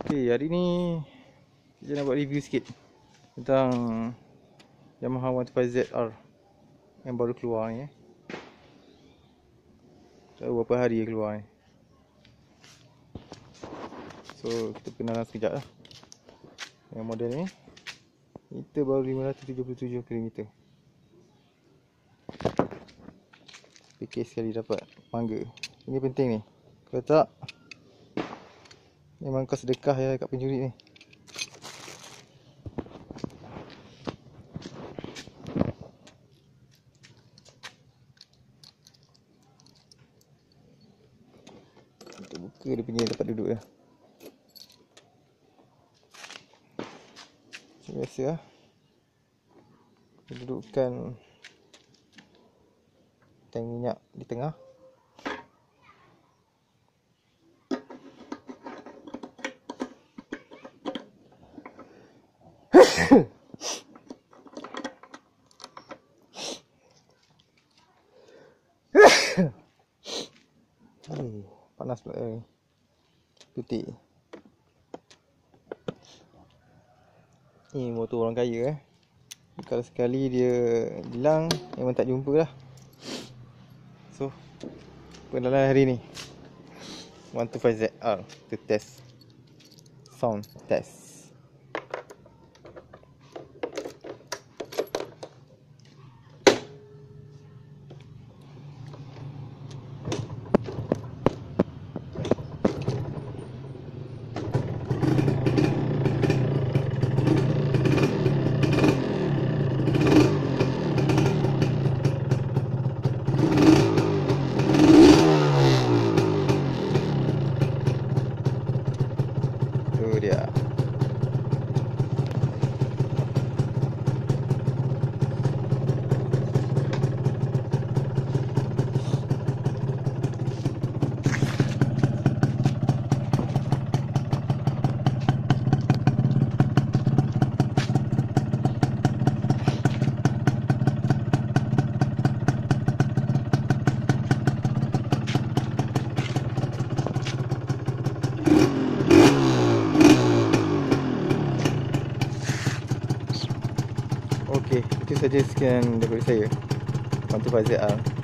Okay, hari ni kita nak buat review sikit tentang Yamaha 125ZR yang baru keluar ni. Tak tahu berapa hari keluar ni. So kita kenalan sekejap lah. Yang model ni liter baru 577 km. Fikir sekali dapat mangga. Ini penting ni. Kalau tak, memang kau sedekah ya kat pencuri ni. Kita buka dia punya tempat duduk dia. Macam biasa lah. Kita dudukkan tank minyak di tengah. Panas pula putih. Ni motor orang kaya Kalau sekali dia hilang memang tak jumpa lah. So pengenalan hari ni 125ZR to test sound test. Dia okey, itu saja sekian daripada saya 125ZR.